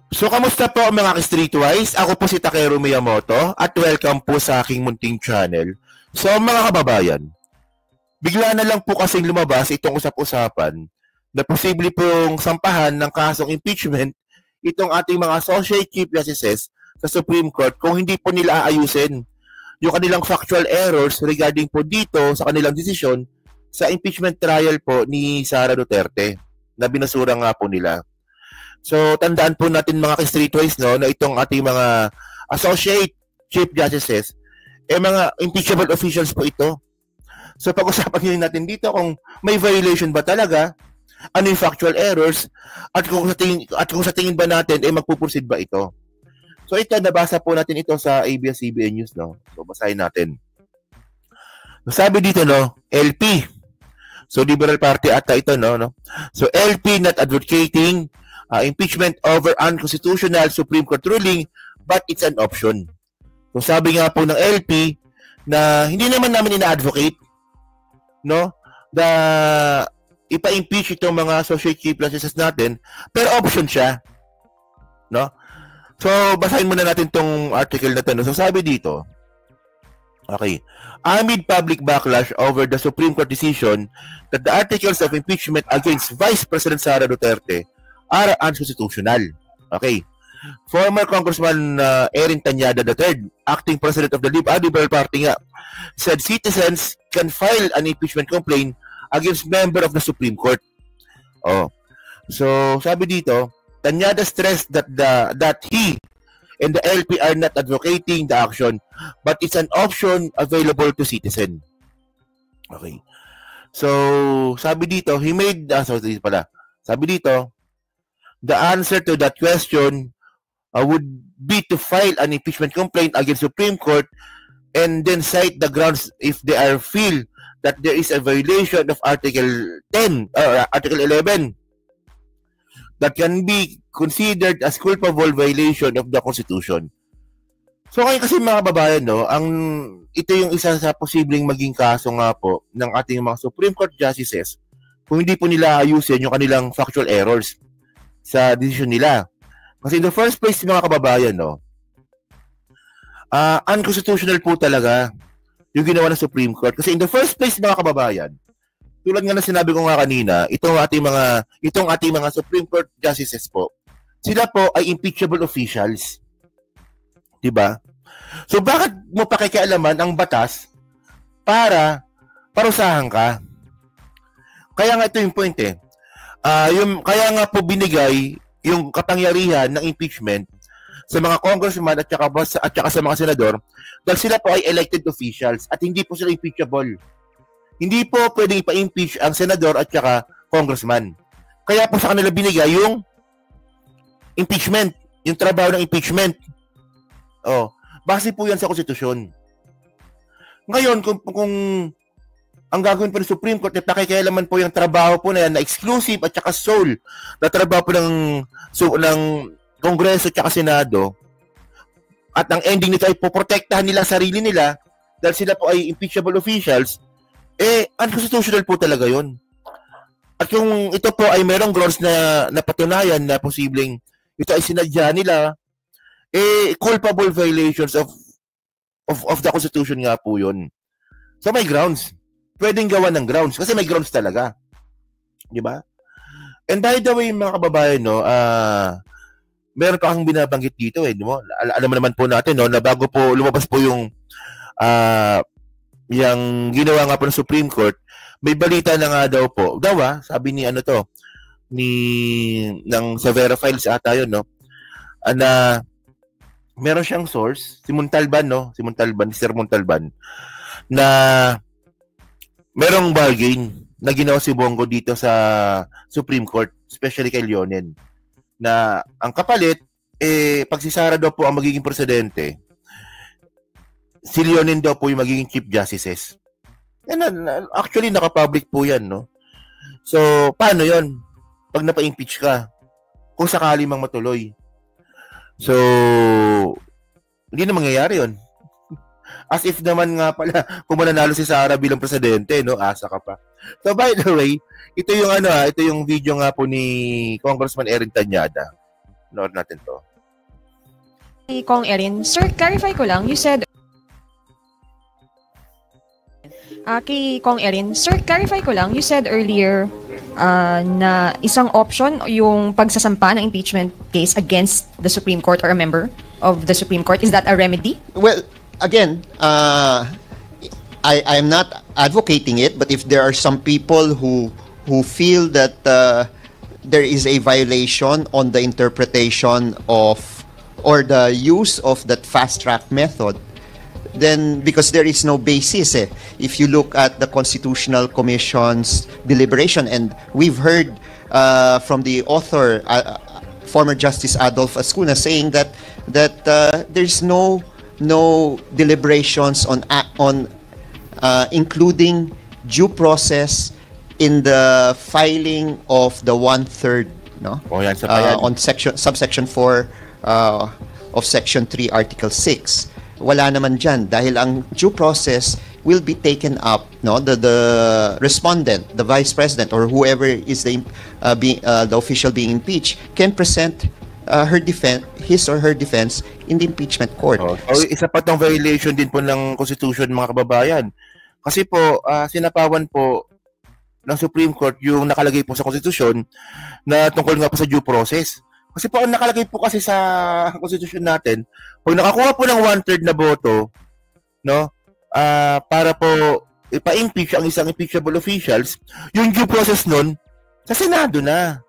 So, kamusta po mga ka-Streetwise? Ako po si Takeru Miyamoto at welcome po sa aking munting channel. So, mga kababayan, bigla na lang po kasing lumabas itong usap-usapan na posible pong sampahan ng kasong impeachment itong ating mga associate chief justices sa Supreme Court kung hindi po nila aayusin yung kanilang factual errors regarding po dito sa kanilang desisyon sa impeachment trial po ni Sara Duterte na binasura nga po nila. So, tandaan po natin mga ka-Streetwise no, na itong ating mga associate chief justices, mga impeachable officials po ito. So, pag-usapan natin dito kung may violation ba talaga, ano yung factual errors, at kung sa tingin ba natin, magpuproceed ba ito. So, ito, nabasa po natin ito sa ABS-CBN News, no? So, basahin natin. So, sabi dito, no, LP. So, Liberal Party ata ito, no? So, LP not advocating impeachment over unconstitutional Supreme Court ruling, but it's an option. So, sabi nga po ng LP na hindi naman namin ina-advocate, no, na ipa-impeach itong mga associate chief justices natin, pero option siya, no? So, basahin muna natin tong article na to. No? So, sabi dito, okay, amid public backlash over the Supreme Court decision that the articles of impeachment against Vice President Sara Duterte are unconstitutional. Okay. Former Congressman Erin Tanyada III, acting president of the Liberal Party nga, said citizens can file an impeachment complaint against member of the Supreme Court. Oh. So, sabi dito, Tanyada stressed that he and the LP are not advocating the action, but it's an option available to citizen. Okay. So, sabi dito, sabi dito, the answer to that question would be to file an impeachment complaint against Supreme Court and then cite the grounds if they are feel that there is a violation of Article 10 or Article 11 that can be considered as culpable violation of the Constitution. So ngayon kasi mga babayan, no, ito yung isa sa posibleng maging kaso nga po ng ating mga Supreme Court justices kung hindi po nila ayusin yung kanilang factual errors sa decision nila. Kasi in the first place, mga kababayan, no, unconstitutional po talaga yung ginawa ng Supreme Court. Kasi in the first place, mga kababayan, tulad nga na sinabi ko nga kanina, itong ating mga Supreme Court justices po, sila po ay impeachable officials. Diba? So, bakit mo pakikialaman ang batas para parusahan ka? Kaya nga ito yung point eh. Kaya nga po binigay yung kapangyarihan ng impeachment sa mga congressman at saka sa mga senador dahil sila po ay elected officials at hindi po sila impeachable. Hindi po pwedeng ipa-impeach ang senador at saka congressman. Kaya po sa kanila binigay yung impeachment, yung trabaho ng impeachment. Oh, base po yan sa konstitusyon. Ngayon, kung ang gagawin po ng Supreme Court, pakikialaman po yung trabaho po na yan na exclusive at saka sole na trabaho po ng Kongreso at saka Senado, at ang ending nito ay poprotektahan nila sarili nila dahil sila po ay impeachable officials, unconstitutional po talaga yun. At kung ito po ay merong grounds na napatunayan na posibleng ito ay sinadya nila, culpable violations of the Constitution nga po yun. So may grounds. Pwedeng gawa ng grounds kasi may grounds talaga. Di ba? And by the way, mga kababayan, no, meron pa akong binabanggit dito di mo? Alam mo naman po natin no, na bago po lumabas po yung ginawa nga po ng Supreme Court, may balita na nga daw po. Sabi ni sa Vera Files ata yun, no? Na meron siyang source, si Sir Montalban, na merong bargain na ginawa si Bongo dito sa Supreme Court, especially kay Leonen, na ang kapalit, pag si Sara daw po ang magiging presidente, si Leonen daw po yung magiging chief justices. Actually, nakapublic po yan, no? So, paano yon pag napa-impeach ka? Kung sakali mang matuloy. So, hindi na mangyayari yun. As if naman nga pala, kung mananalo si Sara bilang presidente, no? Asa ka pa. So, by the way, ito yung video nga po ni Congressman Erin Tanyada. Nood natin to. Kong Erin, sir, clarify ko lang, you said kay Kong Erin, sir, clarify ko lang, you said earlier na isang option yung pagsasampa ng impeachment case against the Supreme Court or a member of the Supreme Court. Is that a remedy? Well, again, I'm not advocating it, but if there are some people who feel that there is a violation on the interpretation of or the use of that fast track method, then because there is no basis if you look at the Constitutional Commission's deliberation, and we've heard from the author, former Justice Adolf Ascuna, saying that there's no deliberations on including due process in the filing of the 1/3 on subsection 4 of section 3 article 6. Wala naman dyan dahil ang due process will be taken up, the respondent, the vice president, or whoever is the official being impeached can present his or her defense in the impeachment court. So isa pa tong violation din po ng Constitution, mga kababayan. Kasi po sinapawan po ng Supreme Court yung nakalagay po sa Constitution na tungkol nga po sa due process. Kasi po ang nakalagay po kasi sa Constitution natin, pag nakakuha po ng 1/3 na boto, para po ipa-impeach ang isang impeachable officials, yung due process nun sa Senado na.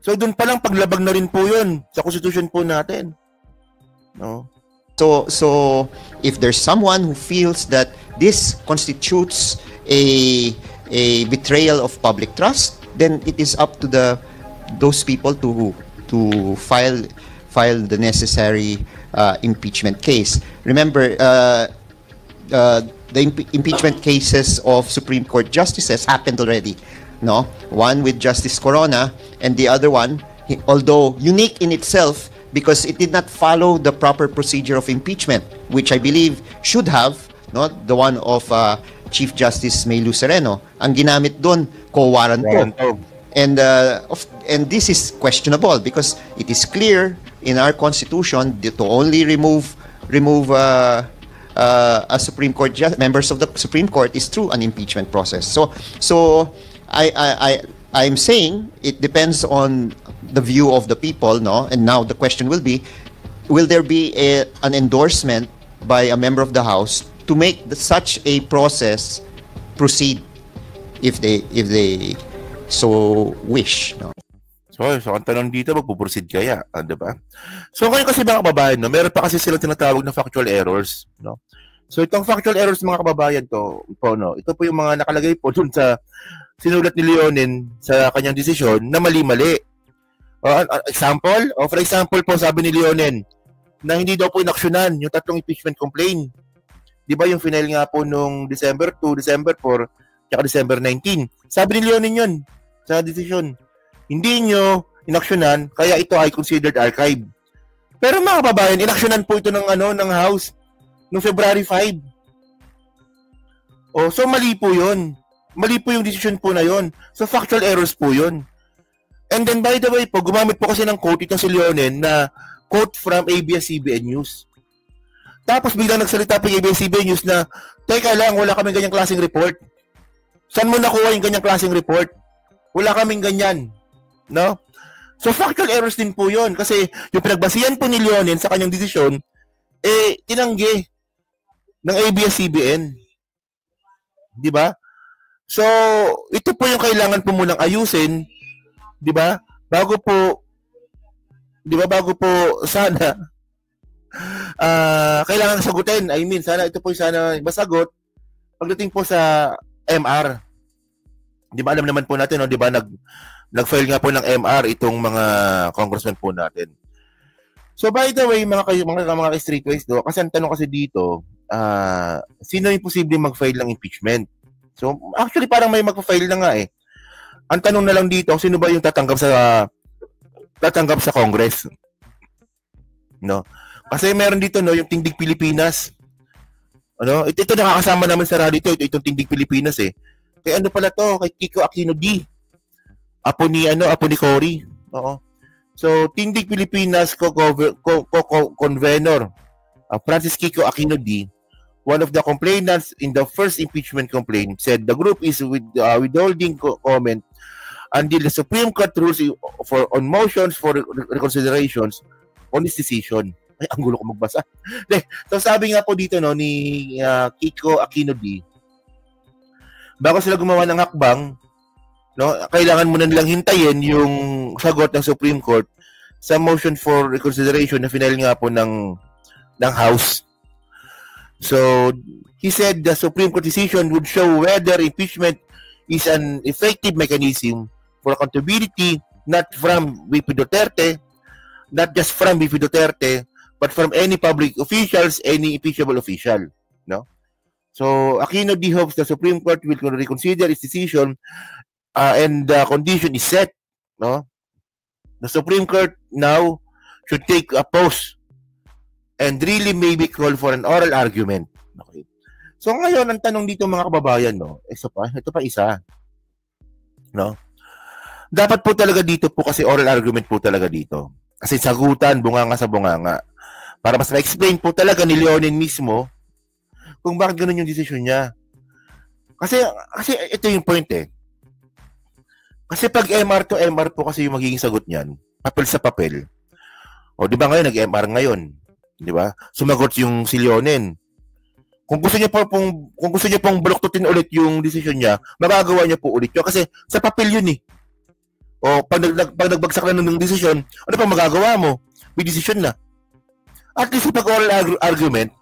So doon pa lang paglabag na rin po yun sa Constitution po natin. So if there's someone who feels that this constitutes a betrayal of public trust, then it is up to those people to file the necessary impeachment case. Remember, the impeachment cases of Supreme Court justices happened already. One with Justice Corona, and the other one, although unique in itself because it did not follow the proper procedure of impeachment, which I believe should have, the one of Chief Justice May Lu Sereno. Ang ginamit doon, quo warranto. And this is questionable because it is clear in our Constitution to only remove a Supreme Court members of the Supreme Court is through an impeachment process. So I'm saying it depends on the view of the people, and now the question will be, will there be an endorsement by a member of the House to make such a process proceed if they so wish, So ang tanong dito, magpuproceed kaya, di ba? So ngayon kasi mga kababayan, meron pa kasi silang tinatawag na factual errors, So itong factual errors, mga kababayan, ito po yung mga nakalagay po dun sa sinulat ni Leonen sa kanyang desisyon na mali-mali. For example po, sabi ni Leonen na hindi daw po inaksyonan yung 3 impeachment complaint. Di ba yung final nga po nung December 2, December 4, tsaka December 19. Sabi ni Leonen yun sa desisyon. Hindi nyo inaksyonan, kaya ito ay considered archive. Pero mga kababayan, inaksyonan po ito ng House noong February 5. So mali po yun. Mali po yung decision po na yun. So factual errors po yun. And then by the way po, gumamit po kasi ng quote itong si Leonen na quote from ABS-CBN News. Tapos biglang nagsalita po yung ABS-CBN News na, teka lang, wala kaming ganyang klaseng report. Saan mo nakuha yung ganyang klaseng report? Wala kaming ganyan. So factual errors din po yun. Kasi yung pinagbasihan po ni Leonen sa kanyang desisyon, tinanggi ng ABS-CBN. Di ba? So, ito po yung kailangan po munang ayusin, di ba? Bago po sana kailangan sagutin. I mean, sana ito po sana masagot pagdating po sa MR. Di ba alam naman po natin, di ba nag-file nga po ng MR itong mga congressman po natin. So by the way, mga streetways kasi ang tanong kasi dito, sino yung posibleng mag-file ng impeachment? So actually parang may mag-file na nga eh. Ang tanong na lang dito, sino ba yung tatanggap sa Congress? Kasi meron dito yung Tindig Pilipinas. Ito nakakasama naman sa radio itong Tindig Pilipinas eh. Kaya ano pala to, kay Kiko Aquino D. Apo ni Cory. Oo. So, Tindig Pilipinas convenor Francis Kiko Aquino D, one of the complainants in the first impeachment complaint, said the group is withholding comment until the Supreme Court rules on motions for reconsiderations on this decision. Ay, ang gulo ko magbasa. So, sabi nga po dito no, ni Kiko Aquino D, bago sila gumawa ng hakbang, no, kailangan mo na nilang hintayin yung sagot ng Supreme Court sa motion for reconsideration na final nga po ng House. So, he said the Supreme Court decision would show whether impeachment is an effective mechanism for accountability, not from VP Duterte, not just from VP Duterte, but from any public officials, any impeachable official. No? So, Aquino D hopes the Supreme Court will reconsider its decision and the condition is set. No? The Supreme Court now should take a pause and really maybe call for an oral argument. Okay. So ngayon, ang tanong dito mga kababayan, no, ito pa isa. No? Dapat po talaga dito po kasi oral argument po talaga dito. Kasi sagutan, bunganga sa bunganga. Para mas ma-explain po talaga ni Leonen mismo kung bakit ganun yung desisyon niya. Kasi ito yung point eh. Kasi pag MR to MR po kasi yung magiging sagot niyan, papel sa papel. O di ba ngayon nag-MR ngayon, di ba? Sumagot yung si Leonen. Kung gusto niya pong baluktutin ulit yung decision niya, magagawa niya po ulit yun kasi sa papel yun eh. O pag nagbagsak na ng decision, ano pa magagawa mo? May decision na. At least pag oral argument,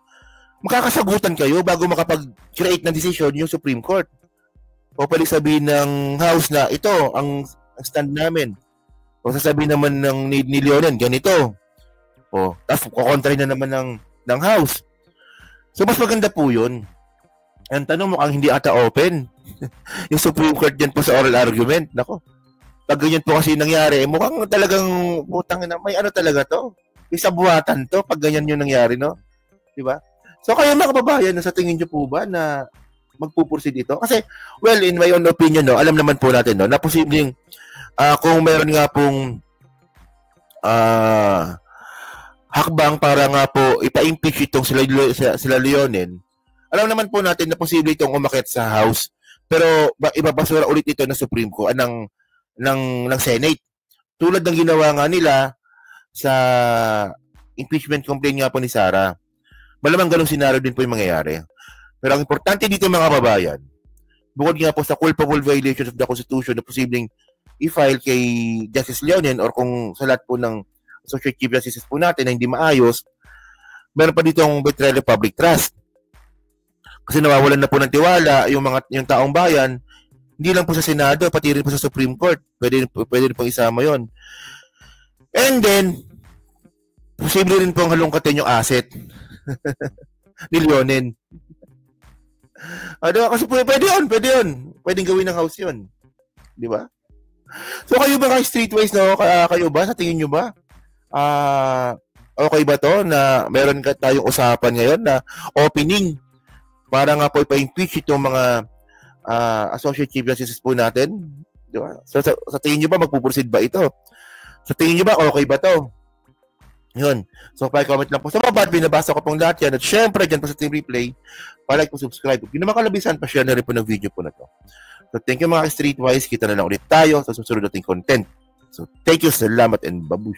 makakasagutan kayo bago makapag-create ng decision yung Supreme Court. O pwede sabihin ng House na ito ang stand namin. O sasabihin naman ni Leonen, ganito. O, tapos kukontra na naman ng House. So, mas maganda po yun. Ang tanong mukhang hindi ata open. Yung Supreme Court dyan po sa oral argument. Nako, pag ganyan po kasi nangyari, mukhang talagang putang na, may ano talaga to. May sabuatan to pag ganyan yung nangyari, no? Diba? So, kayo mga kababayan, sa tingin nyo po ba na magpupursid ito? Kasi, well, in my own opinion, no, alam naman po natin, no, na posibleng kung meron nga pong hakbang para nga po ipa-impeach itong sila Leonen, alam naman po natin na posible itong umakyat sa House, pero ibabasura ulit ito ng Supreme Court, ng Senate. Tulad ng ginawa nga nila sa impeachment complaint nga po ni Sara. Malamang ganung senaryo din po yung mangyayari. Pero ang importante dito mga kababayan, bukod nga po sa culpable violation of the Constitution na posibleng i-file kay Justice Leonen or kung sa lahat po ng Associate Chief Justices po natin na hindi maayos, meron pa dito ang betrayal of public trust. Kasi nawawalan na po ng tiwala yung taong bayan, hindi lang po sa Senado, pati rin po sa Supreme Court. Pwede rin po isama yon. And then, posible rin po ang halongkatin yung asset ni Leonen. Kasi pwede yun. Pwedeng gawin ng House yun. Di ba? So kayo ba streetwise, no? Kayo ba? Sa tingin nyo ba? Okay ba to na meron tayong usapan ngayon na opening para nga po ipa-impeach itong mga Associate Chief Justices po natin? Di ba? So sa tingin nyo ba magpupursid ba ito? Sa tingin nyo ba okay ba to? Yun. So, pa-comment lang po sa baba at binabasa ko pong lahat yan. At syempre, dyan po sa Team Replay, pa-like po, subscribe. Kung naman kalabisan, pa-share na rin po ng video po na to. So, thank you mga Streetwise. Kita na lang ulit tayo sa susunod nating content. So, thank you, salamat, and babush.